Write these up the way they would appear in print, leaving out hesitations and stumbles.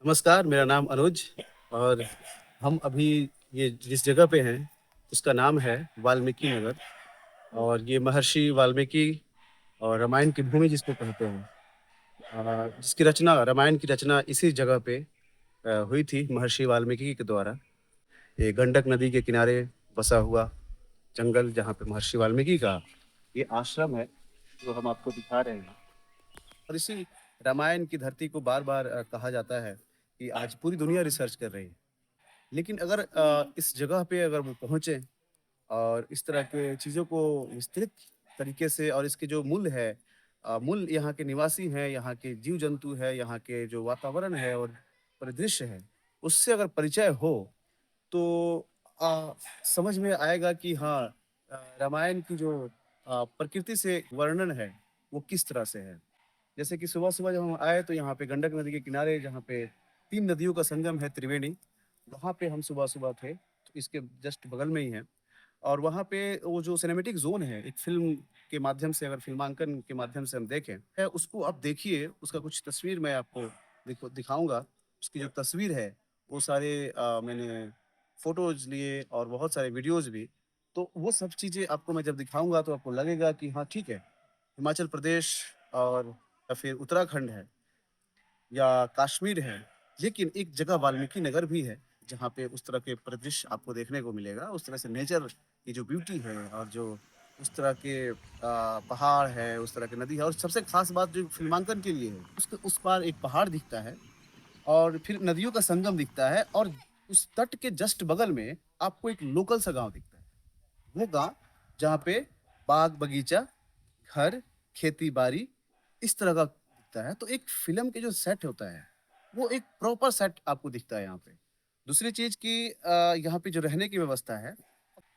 नमस्कार, मेरा नाम अनुज और हम अभी ये जिस जगह पे हैं, उसका नाम है वाल्मीकि नगर और ये महर्षि वाल्मीकि और रामायण की भूमि जिसको कहते हैं। जिसकी रचना रामायण की रचना इसी जगह पे हुई थी महर्षि वाल्मीकि के द्वारा। ये गंडक नदी के किनारे बसा हुआ जंगल जहाँ पे महर्षि वाल्मीकि का ये आश्रम है, जो हम आपको दिखा रहे हैं। और इसी रामायण की धरती को बार-बार कहा जाता है कि आज पूरी दुनिया रिसर्च कर रही है। लेकिन अगर इस जगह पे अगर वो पहुँचे और इस तरह के चीज़ों को विस्तृत तरीके से और इसके जो मूल्य है मूल यहाँ के निवासी हैं, यहाँ के जीव-जंतु है, यहाँ के जो वातावरण है और परिदृश्य है, उससे अगर परिचय हो तो समझ में आएगा कि हाँ रामायण की जो प्रकृति से वर्णन है, वो किस तरह से है। जैसे कि सुबह-सुबह जब हम आए तो यहाँ पे गंडक नदी के किनारे जहाँ पे 3 नदियों का संगम है त्रिवेणी, वहाँ पे हम सुबह-सुबह थे, तो इसके जस्ट बगल में ही है। और वहाँ पे वो जो सिनेमैटिक ज़ोन है, एक फ़िल्म के माध्यम से अगर फ़िल्मांकन के माध्यम से हम देखें, उसको आप देखिए, उसका कुछ तस्वीर मैं आपको दिखाऊँगा। उसकी जो तस्वीर है, वो सारे मैंने फ़ोटोज़ लिए और बहुत सारे वीडियोज़ भी। तो वो सब चीज़ें आपको मैं जब दिखाऊँगा तो आपको लगेगा कि हाँ, ठीक है, हिमाचल प्रदेश और या फिर उत्तराखंड है या कश्मीर है, लेकिन एक जगह वाल्मीकि नगर भी है, जहाँ पे उस तरह के परिदृश्य आपको देखने को मिलेगा। उस तरह से नेचर की जो ब्यूटी है और जो उस तरह के पहाड़ है, उस तरह की नदी है और सबसे ख़ास बात जो फ़िल्मांकन के लिए है, उसके उस पार एक पहाड़ दिखता है और फिर नदियों का संगम दिखता है और उस तट के जस्ट बगल में आपको एक लोकल सा गाँव दिखता है। वो गाँव जहाँ पे बाग-बगीचा, घर, खेती-बाड़ी इस तरह का दिखता है। तो एक फ़िल्म के जो सेट होता है, वो एक प्रॉपर सेट आपको दिखता है यहाँ पे। दूसरी चीज़ कि यहाँ पे जो रहने की व्यवस्था है,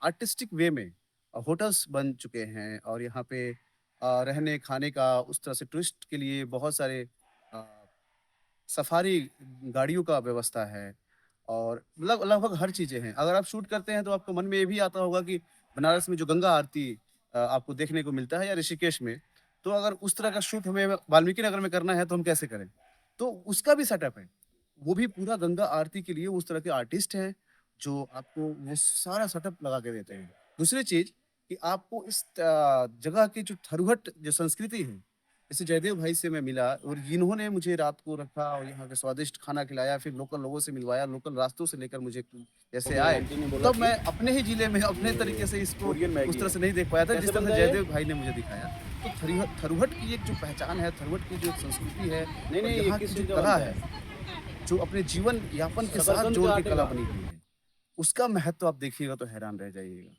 आर्टिस्टिक वे में होटल्स बन चुके हैं और यहाँ पे रहने, खाने का उस तरह से टूरिस्ट के लिए बहुत सारे अ सफारी गाड़ियों का व्यवस्था है और लगभग हर चीज़ें हैं। अगर आप शूट करते हैं तो आपको मन में ये भी आता होगा कि बनारस में जो गंगा आरती आपको देखने को मिलता है या ऋषिकेश में, तो अगर उस तरह का शूट हमें वाल्मीकि नगर में करना है तो हम कैसे करें? तो उसका भी सेटअप है। वो भी पूरा गंगा आरती के लिए उस तरह के आर्टिस्ट हैं, जो आपको वो सारा सेटअप लगा के देते हैं। दूसरी चीज़ कि आपको इस जगह की जो थरहट जो संस्कृति है, जैसे जयदेव भाई से मैं मिला और इन्होंने मुझे रात को रखा और यहाँ के स्वादिष्ट खाना खिलाया, फिर लोकल लोगों से मिलवाया, लोकल रास्तों से लेकर मुझे जैसे मेरी आए, आंटी ने बोला तब कि मैं अपने ही ज़िले में अपने तरीके से ये इसको कोरियन उस मैगी तरह है। से नहीं देख पाया था, कैसे जिस तरह से बनता है ये? जयदेव भाई ने मुझे दिखाया। तो थरुहट की एक जो पहचान है, थरुहट की जो एक संस्कृति है नहीं, और नहीं, ये यहाँ की किस जो चीज़ का कला बनता है, है? जो अपने जीवन यापन के साथ शकरकंद के जोड़ के आटे कला का? बनी हुई है, उसका महत्व आप देखिएगा तो हैरान रह जाइएगा।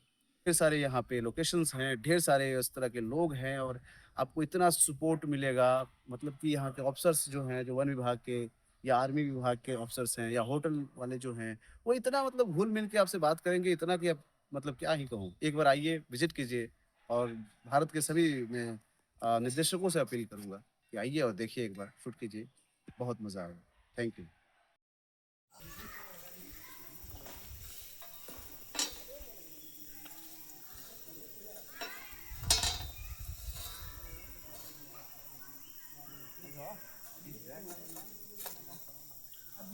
ढेर सारे यहाँ पे लोकेशंस हैं, ढेर सारे उस तरह के लोग हैं और आपको इतना सपोर्ट मिलेगा मतलब कि यहाँ के ऑफ़िसर्स जो हैं, जो वन विभाग के या आर्मी विभाग के ऑफ़िसर्स हैं या होटल वाले जो हैं, वो इतना मतलब घुल-मिल के आपसे बात करेंगे इतना कि आप मतलब क्या ही कहूँ। एक बार आइए, विज़िट कीजिए और भारत के सभी मैं निर्देशकों से अपील करूँगा कि आइए और देखिए एक बार, शूट कीजिए, बहुत मज़ा आएगा। Thank you.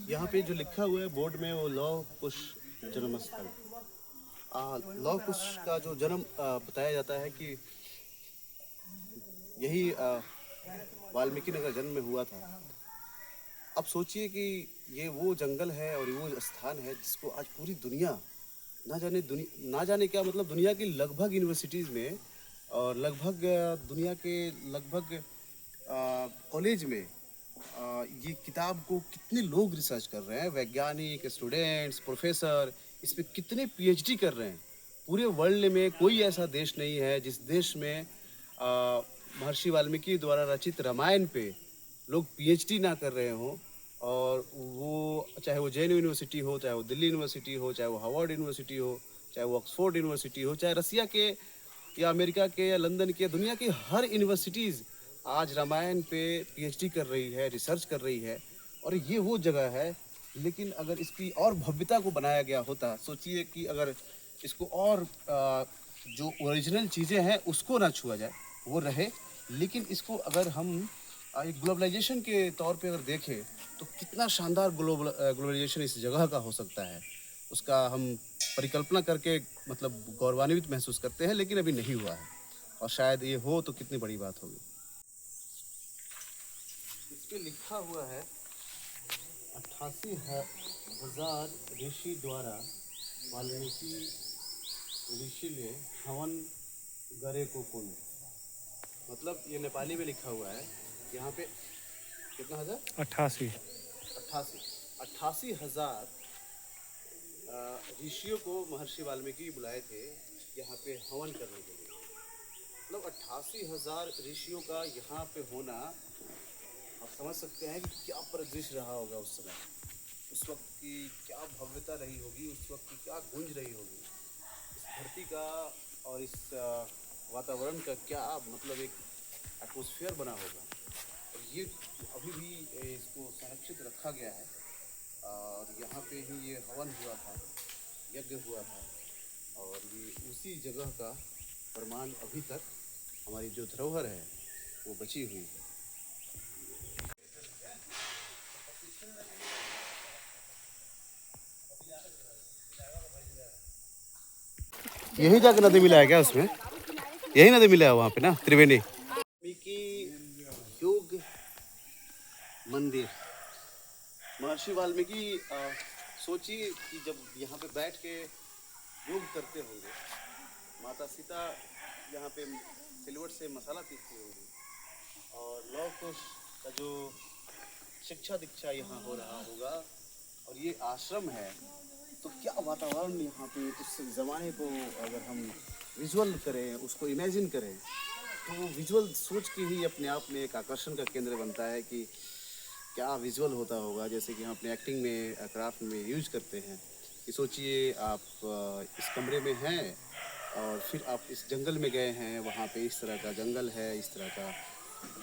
यहाँ पे जो लिखा हुआ है बोर्ड में वो लौह कुश जन्म स्थल। लौह कुश का जो जन्म बताया जाता है कि यही वाल्मीकि नगर जन्म में हुआ था। अब सोचिए कि ये वो जंगल है और वो स्थान है जिसको आज पूरी दुनिया ना जाने क्या मतलब दुनिया की लगभग यूनिवर्सिटीज़ में और लगभग दुनिया के लगभग कॉलेज में ये किताब को कितने लोग रिसर्च कर रहे हैं, वैज्ञानिक, स्टूडेंट्स, प्रोफेसर, इस पे कितने पीएचडी कर रहे हैं। पूरे वर्ल्ड में कोई ऐसा देश नहीं है जिस देश में महर्षि वाल्मीकि द्वारा रचित रामायण पे लोग पीएचडी ना कर रहे हों और वो चाहे वो जेएनयू यूनिवर्सिटी हो, चाहे वो दिल्ली यूनिवर्सिटी हो, चाहे वो हार्वर्ड यूनिवर्सिटी हो, चाहे वो ऑक्सफोर्ड यूनिवर्सिटी हो, चाहे रसिया के या अमेरिका के या लंदन के, दुनिया की हर यूनिवर्सिटीज़ आज रामायण पे पीएचडी कर रही है, रिसर्च कर रही है और ये वो जगह है। लेकिन अगर इसकी और भव्यता को बनाया गया होता, सोचिए कि अगर इसको और जो ओरिजिनल चीज़ें हैं उसको ना छुआ जाए, वो रहे, लेकिन इसको अगर हम एक ग्लोबलाइजेशन के तौर पे अगर देखें तो कितना शानदार ग्लोबलाइजेशन इस जगह का हो सकता है, उसका हम परिकल्पना करके मतलब गौरवान्वित महसूस करते हैं, लेकिन अभी नहीं हुआ है और शायद ये हो तो कितनी बड़ी बात होगी। इस पे लिखा हुआ है 88,000 ऋषि द्वारा वाल्मीकि ऋषि ने हवन गरे को कुंड, मतलब ये नेपाली में लिखा हुआ है। यहाँ पे कितना हजार? 88। 88,000 ऋषियों को महर्षि वाल्मीकि बुलाए थे यहाँ पे हवन करने के लिए। मतलब 88,000 ऋषियों का यहाँ पे होना, आप समझ सकते हैं कि क्या परिदृश्य रहा होगा उस समय, उस वक्त की क्या भव्यता रही होगी, उस वक्त की क्या गूंज रही होगी, इस धरती का और इस वातावरण का क्या मतलब एक एटमॉस्फेयर बना होगा। और ये अभी भी इसको संरक्षित रखा गया है और यहाँ पे ही ये हवन हुआ था, यज्ञ हुआ था, और ये उसी जगह का प्रमाण अभी तक हमारी जो धरोहर है वो बची हुई है। यही जाकर नदी मिला है क्या उसमें? यही नदी मिला है वहाँ पे ना, त्रिवेणी वाल्मीकि योग मंदिर। महर्षि वाल्मीकि सोचिए कि जब यहाँ पे बैठ के योग करते होंगे, माता सीता यहाँ पे सिलवट से मसाला पीसती होंगी और लौह कुश का जो शिक्षा दीक्षा यहाँ हो रहा होगा और ये आश्रम है, तो क्या वातावरण यहाँ पे उस ज़माने को अगर हम विजुअल करें, उसको इमेजिन करें, तो विजुअल सोच के ही अपने आप में एक आकर्षण का केंद्र बनता है कि क्या विजुअल होता होगा। जैसे कि हम अपने एक्टिंग में, क्राफ्ट में यूज करते हैं कि सोचिए आप इस कमरे में हैं और फिर आप इस जंगल में गए हैं, वहाँ पे इस तरह का जंगल है, इस तरह का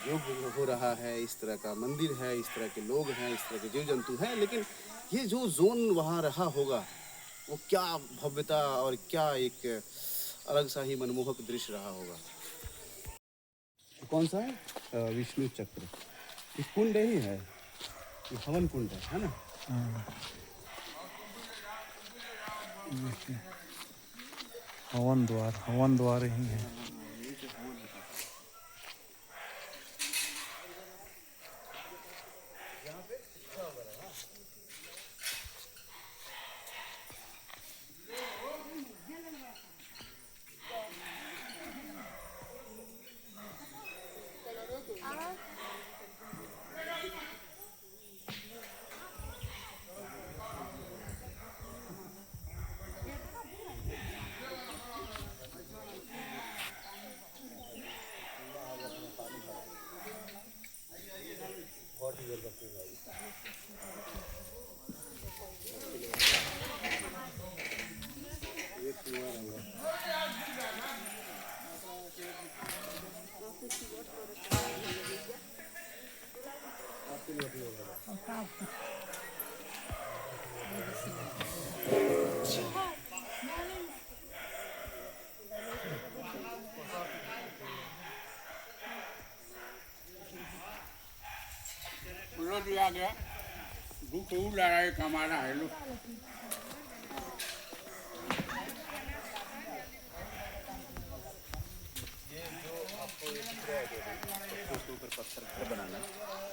योग हो रहा है, इस तरह का मंदिर है, इस तरह के लोग हैं, इस तरह के जीव जंतु हैं, लेकिन ये जो जोन वहाँ रहा होगा वो क्या भव्यता और क्या एक अलग सा ही मनमोहक दृश्य रहा होगा। कौन सा है? विष्णु चक्र। ये कुंड ही है, ये हवन कुंड है ना? हवन द्वार ही है। भी आ गया, भूख लड़ाई कमाना है लोग। पत्थर घर बनाना,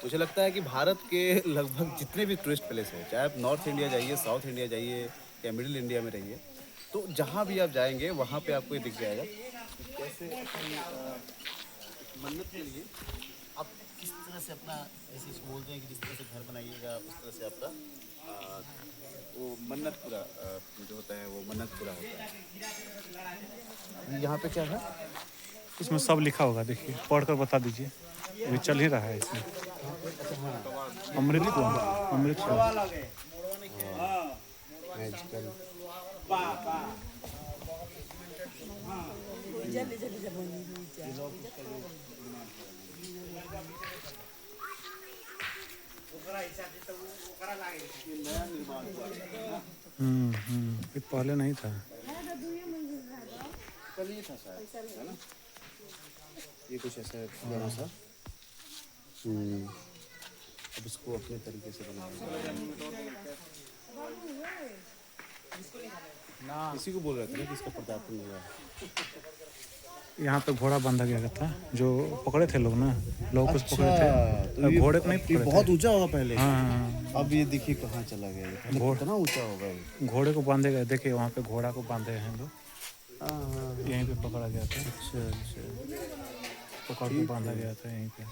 मुझे लगता है कि भारत के लगभग जितने भी टूरिस्ट प्लेस हैं, चाहे आप नॉर्थ इंडिया जाइए, साउथ इंडिया जाइए या मिडिल इंडिया में रहिए, तो जहाँ भी आप जाएंगे वहाँ पे आपको ये दिख जाएगा कि कैसे अपनी मन्नत के लिए आप किस तरह से अपना, ऐसे इसको बोलते हैं कि जिस तरह से घर बनाइएगा उस तरह से आपका वो मन्नत पूरा जो होता है वो मन्नत पूरा होता है। यहाँ पे क्या है? इसमें सब लिखा होगा, देखिए पढ़कर बता दीजिए, अभी चल ही रहा है इसमें। अमृत मैजिकल ये पहले नहीं था। कल ये था शायद, है ना? ये कुछ ऐसा पुराना सा अब इसको अपने तरीके से बनाया। इसी को बोल रहे थे ना कि इसका प्रतापन हुआ है। यहाँ पे घोड़ा बांधा गया था, जो पकड़े थे लोग ना, लोग कुछ पकड़े थे, तो ये घोड़े को नहीं ये पकड़े बहुत थे। ऊंचा होगा पहले। हाँ, अब ये देखिए कहाँ चला गया, ये पहले कितना ऊंचा होगा ये। घोड़े को बांधे गए, देखिए वहाँ पे घोड़ा को बांधे हैं लोग, हाँ, यहीं पे पकड़ा गया था, अच्छा अच्छा। पकड़ के बांधा गया था यहीं पे।